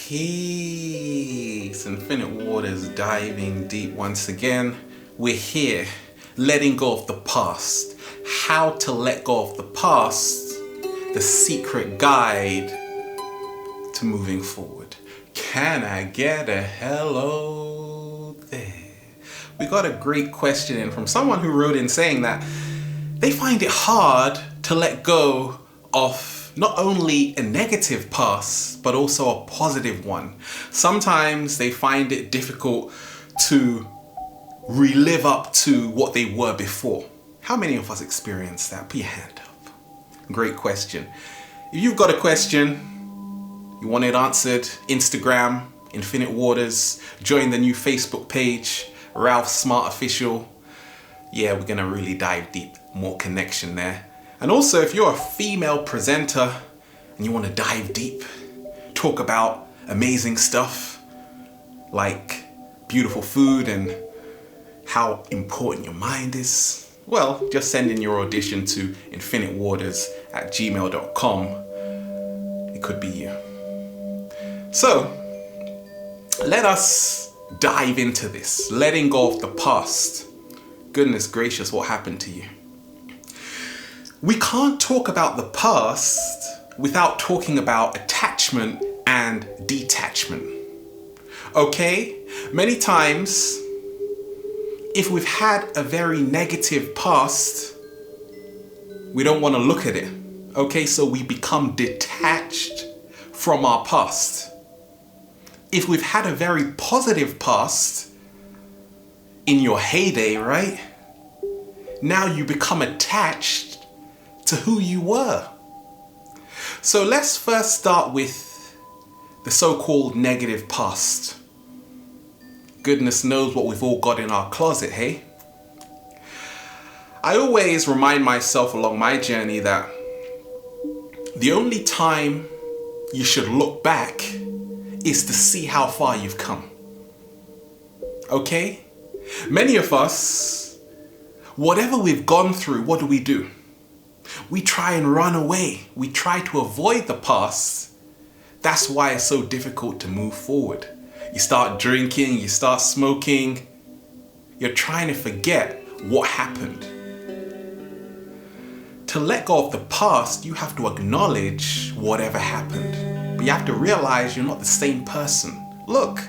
Peace, Infinite Waters, diving deep once again. We're here, letting go of the past. How to let go of the past, the secret guide to moving forward. Can I get a hello there? We got a great question in from someone who wrote in saying that they find it hard to let go of not only a negative past, but also a positive one. Sometimes they find it difficult to relive up to what they were before. How many of us experience that? Put your hand up. Great question. If you've got a question, you want it answered, Instagram, Infinite Waters, join the new Facebook page, Ralph Smart Official. Yeah, we're gonna really dive deep, more connection there. And also, if you're a female presenter and you want to dive deep, talk about amazing stuff like beautiful food and how important your mind is, well, just send in your audition to infinitewaters@gmail.com. It could be you. So, let us dive into this, letting go of the past. Goodness gracious, what happened to you? We can't talk about the past without talking about attachment and detachment. Okay? Many times, if we've had a very negative past, we don't want to look at it. Okay? So we become detached from our past. If we've had a very positive past in your heyday, right? Now you become attached to who you were. So let's first start with the so-called negative past. Goodness knows what we've all got in our closet, hey? I always remind myself along my journey that the only time you should look back is to see how far you've come. Okay? Many of us, whatever we've gone through, what do? We try and run away. We try to avoid the past. That's why it's so difficult to move forward. You start drinking, you start smoking. You're trying to forget what happened. To let go of the past, you have to acknowledge whatever happened. But you have to realize you're not the same person. Look,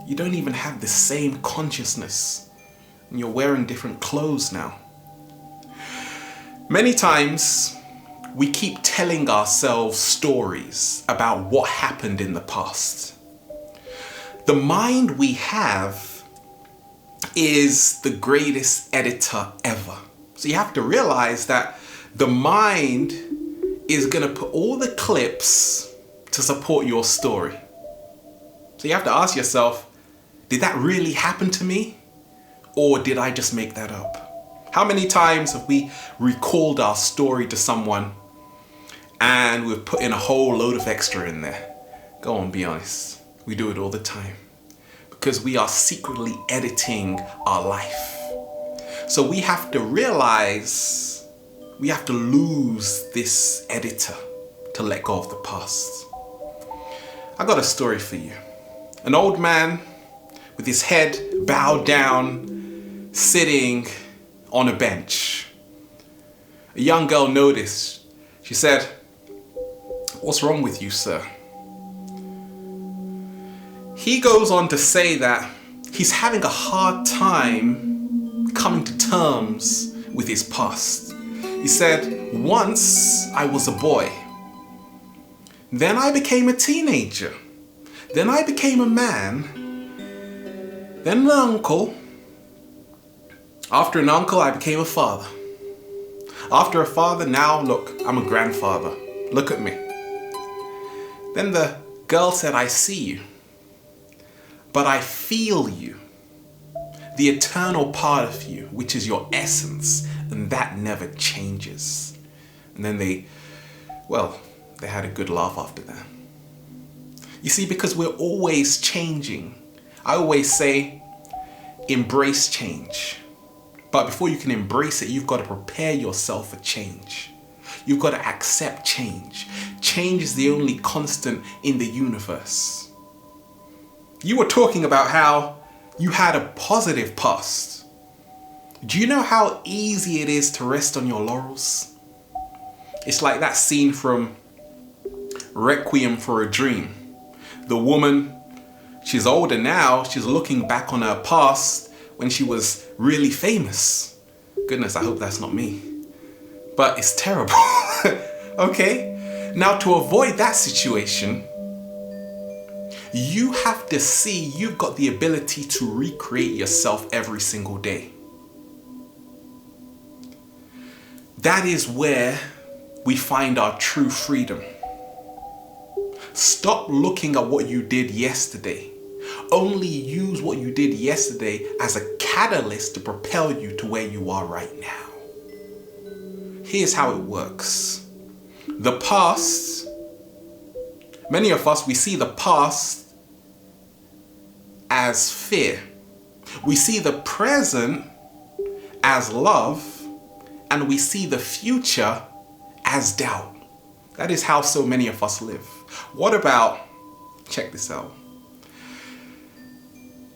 you don't even have the same consciousness. And you're wearing different clothes now. Many times, we keep telling ourselves stories about what happened in the past. The mind we have is the greatest editor ever. So you have to realize that the mind is going to put all the clips to support your story. So you have to ask yourself, did that really happen to me? Or did I just make that up? How many times have we recalled our story to someone and we've put in a whole load of extra in there? Go on, be honest. We do it all the time because we are secretly editing our life. So we have to realize we have to lose this editor to let go of the past. I got a story for you. An old man with his head bowed down, sitting on a bench. A young girl noticed. She said, "What's wrong with you, sir?" He goes on to say that he's having a hard time coming to terms with his past. He said, "Once I was a boy. Then I became a teenager. Then I became a man. Then an uncle. After an uncle, I became a father. After a father, now look, I'm a grandfather. Look at me." Then the girl said, "I see you, but I feel you. The eternal part of you, which is your essence, and that never changes." And then they had a good laugh after that. You see, because we're always changing. I always say, embrace change. But before you can embrace it, you've got to prepare yourself for change. You've got to accept change. Change is the only constant in the universe. You were talking about how you had a positive past. Do you know how easy it is to rest on your laurels? It's like that scene from Requiem for a Dream. The woman, she's older now, she's looking back on her past when she was really famous. Goodness, I hope that's not me. But it's terrible. Okay? Now, to avoid that situation, you have to see you've got the ability to recreate yourself every single day. That is where we find our true freedom. Stop looking at what you did yesterday. Only use what you did yesterday as a catalyst to propel you to where you are right now. Here's how it works. The past, many of us, we see the past as fear. We see the present as love, and we see the future as doubt. That is how so many of us live. What about, check this out,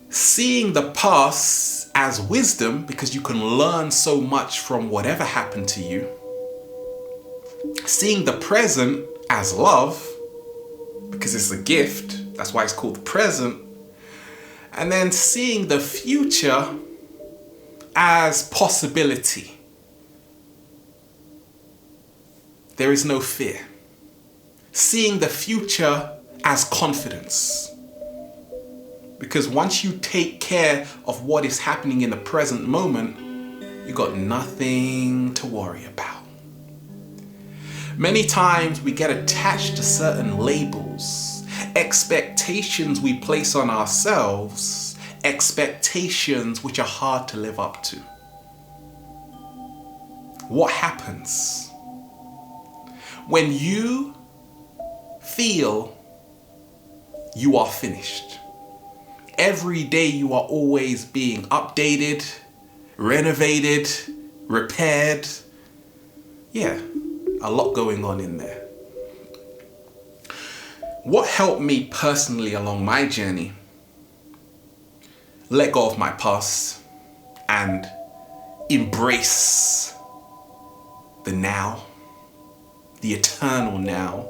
seeing the past as wisdom, because you can learn so much from whatever happened to you. Seeing the present as love, because it's a gift, that's why it's called the present. And then seeing the future as possibility. There is no fear. Seeing the future as confidence. Because once you take care of what is happening in the present moment, you got nothing to worry about. Many times we get attached to certain labels, expectations we place on ourselves, expectations which are hard to live up to. What happens when you feel you are finished? Every day you are always being updated, renovated, repaired. Yeah, a lot going on in there. What helped me personally along my journey? Let go of my past and embrace the now, the eternal now,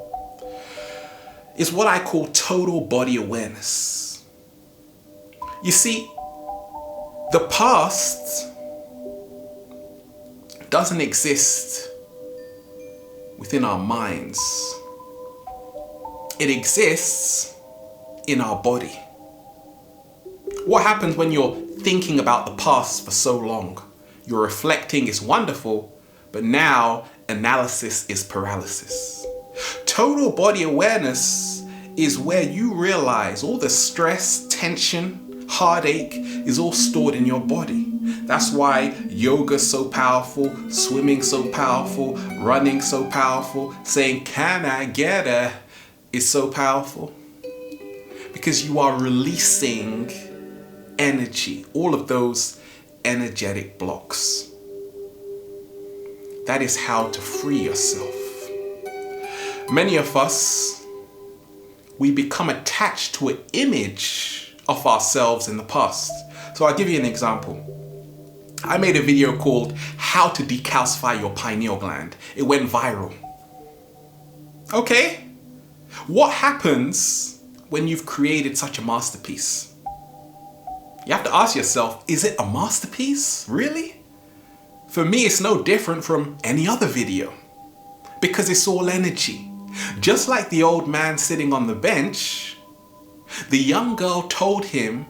is what I call total body awareness. You see, the past doesn't exist within our minds. It exists in our body. What happens when you're thinking about the past for so long? You're reflecting, it's wonderful, but now analysis is paralysis. Total body awareness is where you realize all the stress, tension, heartache is all stored in your body. That's why yoga's so powerful, swimming so powerful, running so powerful, saying, "Can I get a?" is so powerful. Because you are releasing energy, all of those energetic blocks. That is how to free yourself. Many of us, we become attached to an image of ourselves in the past. So I'll give you an example. I made a video called How to Decalcify Your Pineal Gland. It went viral. Okay, what happens when you've created such a masterpiece? You have to ask yourself, is it a masterpiece? Really? For me, it's no different from any other video because it's all energy. Just like the old man sitting on the bench, the young girl told him,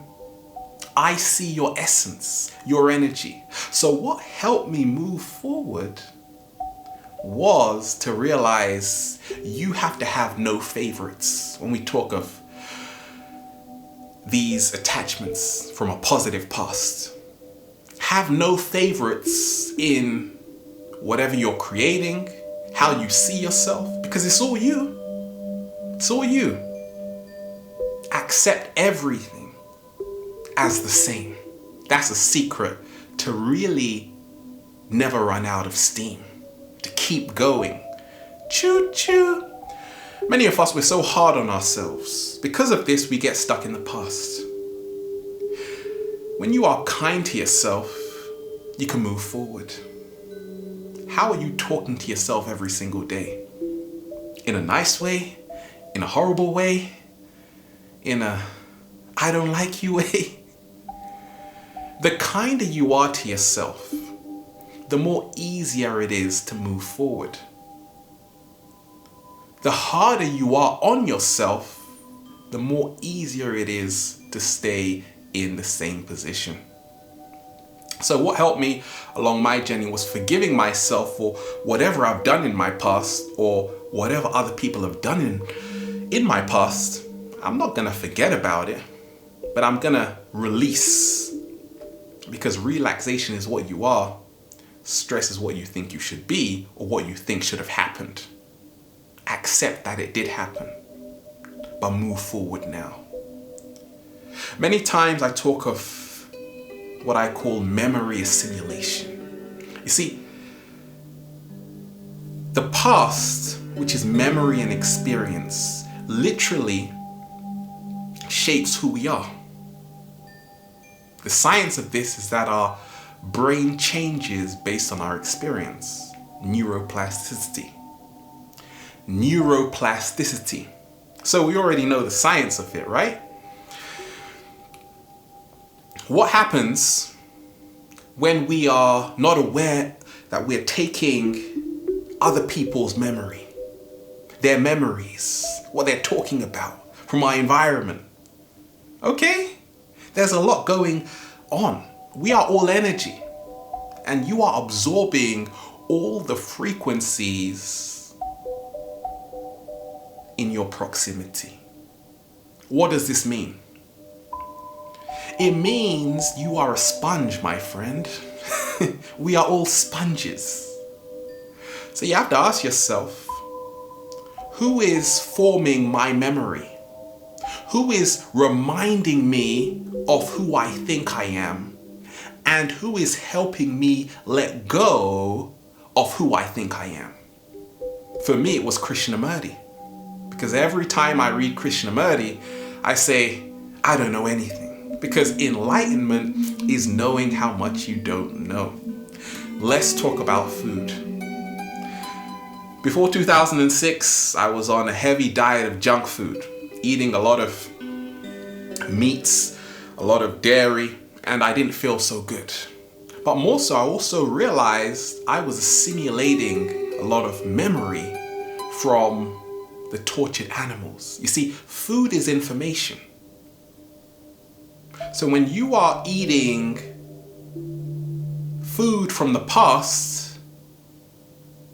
"I see your essence, your energy." So what helped me move forward was to realize you have to have no favorites when we talk of these attachments from a positive past. Have no favorites in whatever you're creating, how you see yourself, because it's all you. It's all you. Accept everything as the same. That's a secret to really never run out of steam, to keep going. Choo choo. Many of us, we're so hard on ourselves. Because of this, we get stuck in the past. When you are kind to yourself, you can move forward. How are you talking to yourself every single day? In a nice way? In a horrible way? In a I don't like you way? The kinder you are to yourself, the more easier it is to move forward. The harder you are on yourself, the more easier it is to stay in the same position. So what helped me along my journey was forgiving myself for whatever I've done in my past or whatever other people have done in my past. I'm not gonna forget about it, but I'm gonna release, because relaxation is what you are. Stress is what you think you should be or what you think should have happened. Accept that it did happen, but move forward now. Many times I talk of what I call memory assimilation. You see, the past, which is memory and experience, literally shapes who we are. The science of this is that our brain changes based on our experience. Neuroplasticity. Neuroplasticity. So we already know the science of it, right? What happens when we are not aware that we're taking other people's memory, their memories, what they're talking about from our environment? Okay? There's a lot going on. We are all energy, and you are absorbing all the frequencies in your proximity. What does this mean? It means you are a sponge, my friend. We are all sponges. So you have to ask yourself, who is forming my memory? Who is reminding me of who I think I am? And who is helping me let go of who I think I am? For me, it was Krishnamurti. Because every time I read Krishnamurti, I say, I don't know anything. Because enlightenment is knowing how much you don't know. Let's talk about food. Before 2006, I was on a heavy diet of junk food, eating a lot of meats, a lot of dairy, and I didn't feel so good. But more so, I also realized I was assimilating a lot of memory from the tortured animals. You see, food is information. So when you are eating food from the past,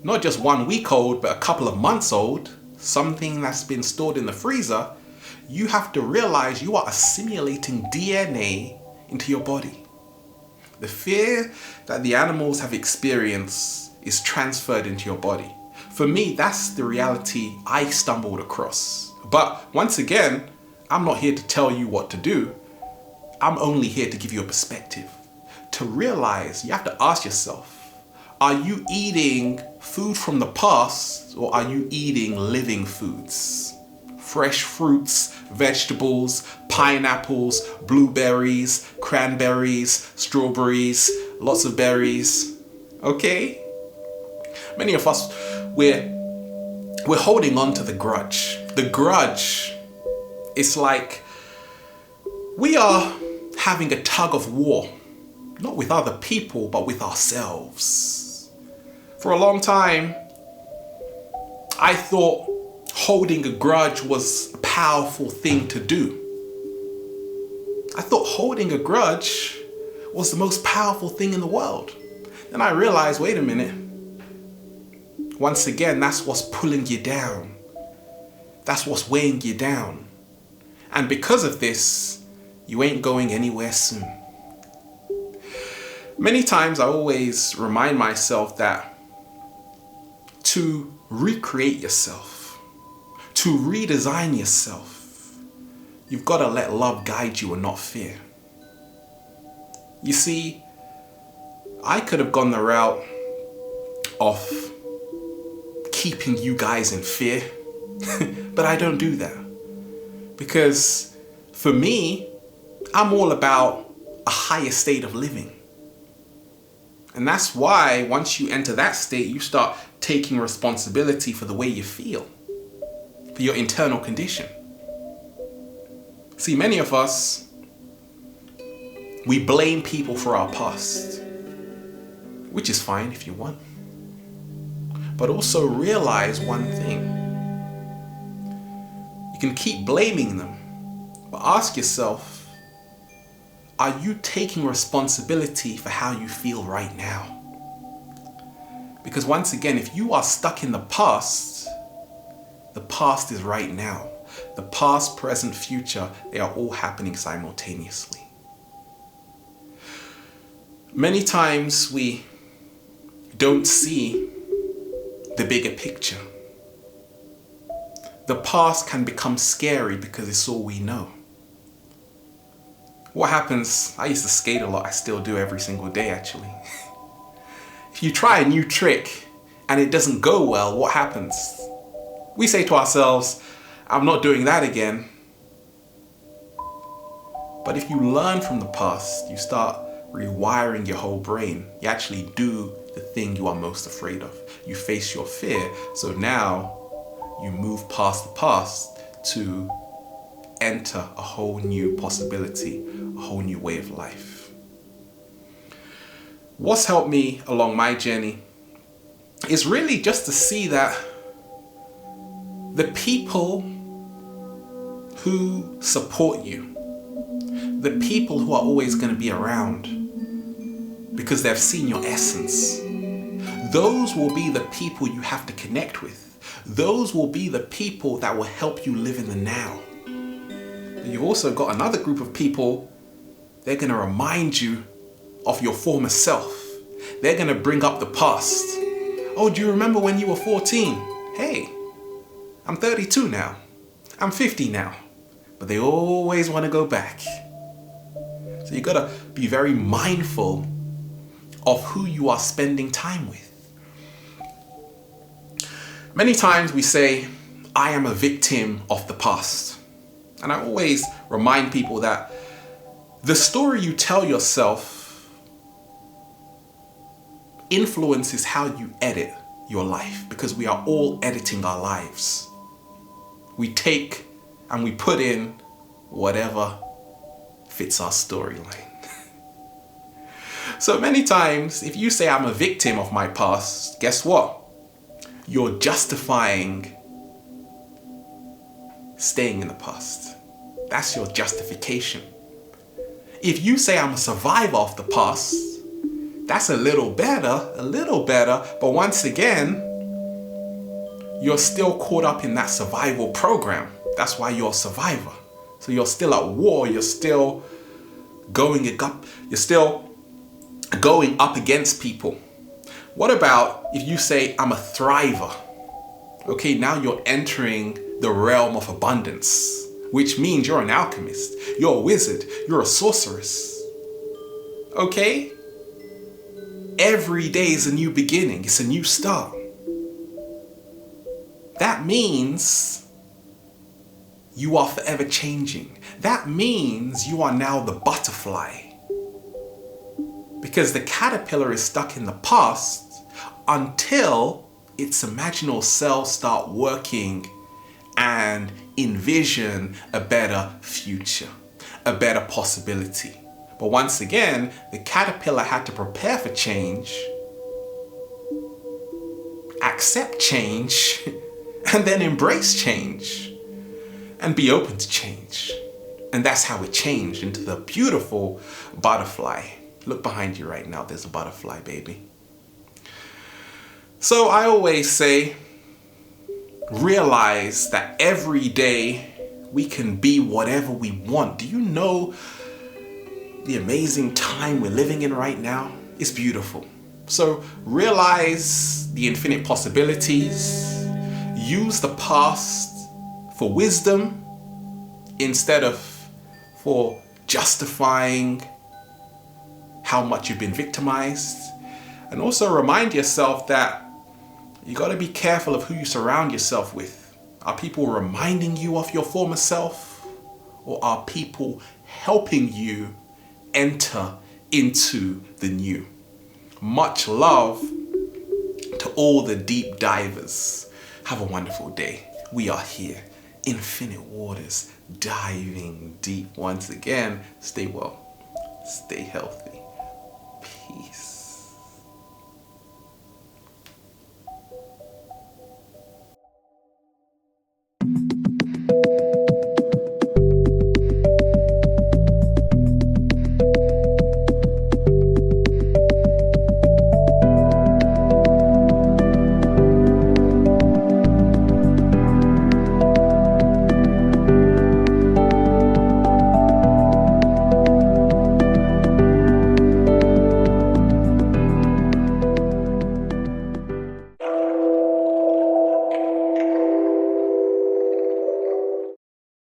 not just 1 week old, but a couple of months old, something that's been stored in the freezer, you have to realize you are assimilating DNA into your body. The fear that the animals have experienced is transferred into your body. For me, that's the reality I stumbled across. But once again, I'm not here to tell you what to do. I'm only here to give you a perspective. To realize, you have to ask yourself, are you eating food from the past or are you eating living foods? Fresh fruits, vegetables, pineapples, blueberries, cranberries, strawberries, lots of berries. Okay? Many of us, we're holding on to the grudge. The grudge is like we are having a tug of war, not with other people, but with ourselves. For a long time, I thought holding a grudge was a powerful thing to do. I thought holding a grudge was the most powerful thing in the world. Then I realized, wait a minute. Once again, that's what's pulling you down. That's what's weighing you down. And because of this, you ain't going anywhere soon. Many times I always remind myself that to recreate yourself, to redesign yourself, you've got to let love guide you and not fear. You see, I could have gone the route of keeping you guys in fear, But I don't do that. Because for me, I'm all about a higher state of living. And that's why once you enter that state, you start taking responsibility for the way you feel, for your internal condition. See, many of us, we blame people for our past, which is fine if you want. But also realize one thing. You can keep blaming them, but ask yourself, are you taking responsibility for how you feel right now? Because once again, if you are stuck in the past is right now. The past, present, future, they are all happening simultaneously. Many times we don't see the bigger picture. The past can become scary because it's all we know. What happens, I used to skate a lot, I still do every single day actually. If you try a new trick and it doesn't go well, what happens? We say to ourselves, I'm not doing that again. But if you learn from the past, you start rewiring your whole brain. You actually do the thing you are most afraid of. You face your fear, so now you move past the past to enter a whole new possibility, a whole new way of life. What's helped me along my journey is really just to see that the people who support you, the people who are always going to be around because they've seen your essence, those will be the people you have to connect with. Those will be the people that will help you live in the now. But you've also got another group of people, they're going to remind you of your former self. They're going to bring up the past. Oh, do you remember when you were 14? Hey, I'm 32 now. I'm 50 now. But they always want to go back. So you got to be very mindful of who you are spending time with. Many times we say, I am a victim of the past. And I always remind people that the story you tell yourself influences how you edit your life, because we are all editing our lives. We take and we put in whatever fits our storyline. So many times, if you say I'm a victim of my past, guess what? You're justifying staying in the past. That's your justification. If you say I'm a survivor of the past, that's a little better, but once again, you're still caught up in that survival program. That's why you're a survivor. So you're still at war, you're still going up against people. What about if you say I'm a thriver? Okay, now you're entering the realm of abundance, which means you're an alchemist, you're a wizard, you're a sorceress. Okay? Every day is a new beginning, it's a new start. That means you are forever changing. That means you are now the butterfly. Because the caterpillar is stuck in the past until its imaginal cells start working and envision a better future, a better possibility. But once again, the caterpillar had to prepare for change, accept change, and then embrace change and be open to change. And that's how it changed into the beautiful butterfly. Look behind you right now, there's a butterfly, baby. So I always say, realize that every day we can be whatever we want. Do you know the amazing time we're living in right now? It's beautiful. So realize the infinite possibilities. Use the past for wisdom instead of for justifying how much you've been victimized. And also remind yourself that you got to be careful of who you surround yourself with. Are people reminding you of your former self? Or are people helping you enter into the new? Much love to all the deep divers. Have a wonderful day. We are here, infinite waters, diving deep once again. Stay well, stay healthy. Peace.